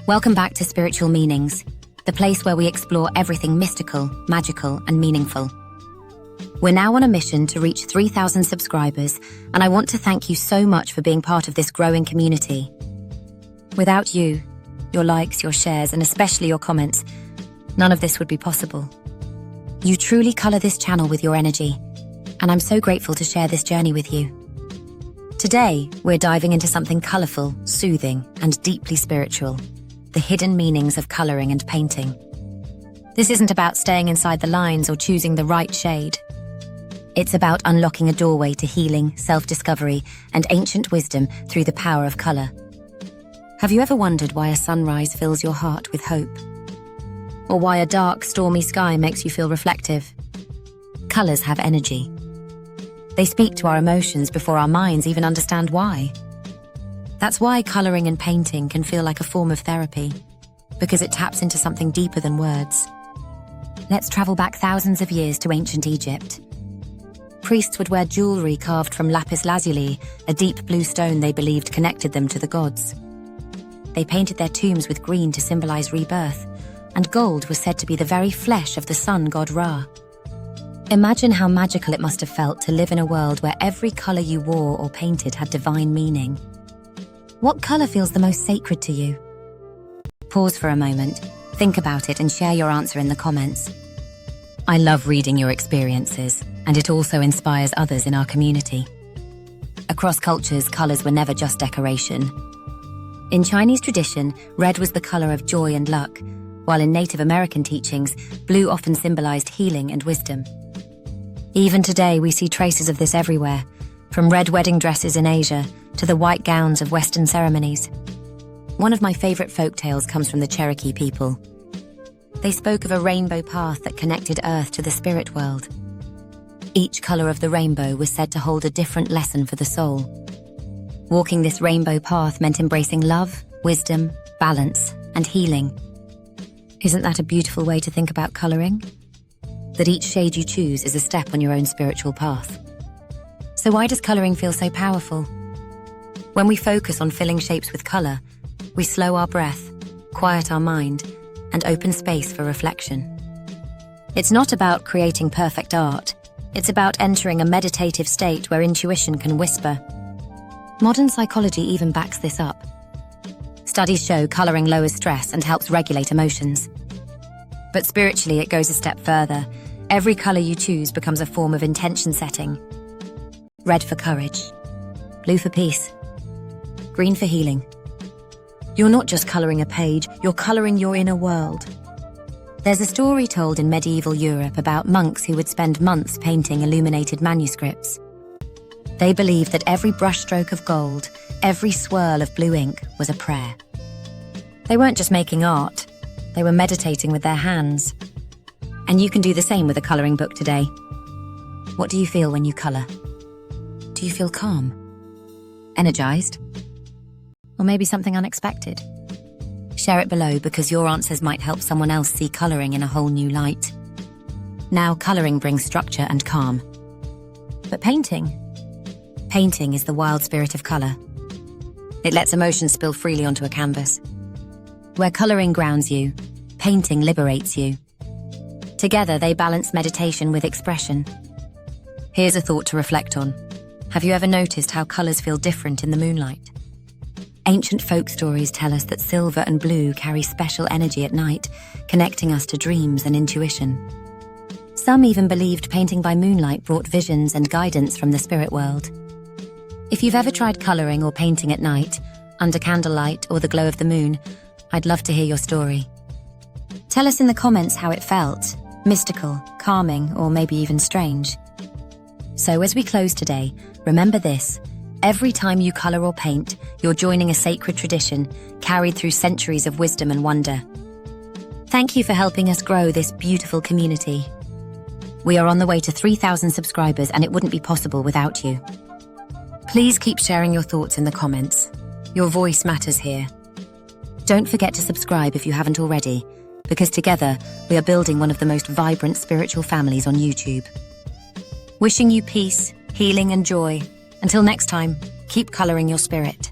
Welcome back to Spiritual Meanings, the place where we explore everything mystical, magical, and meaningful. We're now on a mission to reach 3,000 subscribers, and I want to thank you so much for being part of this growing community. Without you, your likes, your shares, and especially your comments, none of this would be possible. You truly color this channel with your energy, and I'm so grateful to share this journey with you. Today, we're diving into something colorful, soothing, and deeply spiritual: the hidden meanings of coloring and painting. This isn't about staying inside the lines or choosing the right shade. It's about unlocking a doorway to healing, self-discovery, and ancient wisdom through the power of color. Have you ever wondered why a sunrise fills your heart with hope? Or why a dark, stormy sky makes you feel reflective? Colors have energy. They speak to our emotions before our minds even understand why. That's why coloring and painting can feel like a form of therapy, because it taps into something deeper than words. Let's travel back thousands of years to ancient Egypt. Priests would wear jewelry carved from lapis lazuli, a deep blue stone they believed connected them to the gods. They painted their tombs with green to symbolize rebirth, and gold was said to be the very flesh of the sun god Ra. Imagine how magical it must have felt to live in a world where every color you wore or painted had divine meaning. What color feels the most sacred to you? Pause for a moment, think about it, and share your answer in the comments. I love reading your experiences, and it also inspires others in our community. Across cultures, colors were never just decoration. In Chinese tradition, red was the color of joy and luck, while in Native American teachings, blue often symbolized healing and wisdom. Even today, we see traces of this everywhere, from red wedding dresses in Asia to the white gowns of Western ceremonies. One of my favorite folk tales comes from the Cherokee people. They spoke of a rainbow path that connected Earth to the spirit world. Each color of the rainbow was said to hold a different lesson for the soul. Walking this rainbow path meant embracing love, wisdom, balance, and healing. Isn't that a beautiful way to think about coloring? That each shade you choose is a step on your own spiritual path. So why does coloring feel so powerful? When we focus on filling shapes with color, we slow our breath, quiet our mind, and open space for reflection. It's not about creating perfect art. It's about entering a meditative state where intuition can whisper. Modern psychology even backs this up. Studies show coloring lowers stress and helps regulate emotions. But spiritually, it goes a step further. Every color you choose becomes a form of intention setting. Red for courage, blue for peace, green for healing. You're not just coloring a page, you're coloring your inner world. There's a story told in medieval Europe about monks who would spend months painting illuminated manuscripts. They believed that every brushstroke of gold, every swirl of blue ink was a prayer. They weren't just making art, they were meditating with their hands. And you can do the same with a coloring book today. What do you feel when you color? Do you feel calm? Energized? Or maybe something unexpected? Share it below because your answers might help someone else see coloring in a whole new light. Now, coloring brings structure and calm. But painting? Painting is the wild spirit of color. It lets emotions spill freely onto a canvas. Where coloring grounds you, painting liberates you. Together, they balance meditation with expression. Here's a thought to reflect on. Have you ever noticed how colors feel different in the moonlight? Ancient folk stories tell us that silver and blue carry special energy at night, connecting us to dreams and intuition. Some even believed painting by moonlight brought visions and guidance from the spirit world. If you've ever tried coloring or painting at night, under candlelight or the glow of the moon, I'd love to hear your story. Tell us in the comments how it felt, mystical, calming, or maybe even strange. So as we close today, remember this: every time you color or paint, you're joining a sacred tradition carried through centuries of wisdom and wonder. Thank you for helping us grow this beautiful community. We are on the way to 3,000 subscribers, and it wouldn't be possible without you. Please keep sharing your thoughts in the comments. Your voice matters here. Don't forget to subscribe if you haven't already, because together we are building one of the most vibrant spiritual families on YouTube. Wishing you peace, healing, and joy. Until next time, keep coloring your spirit.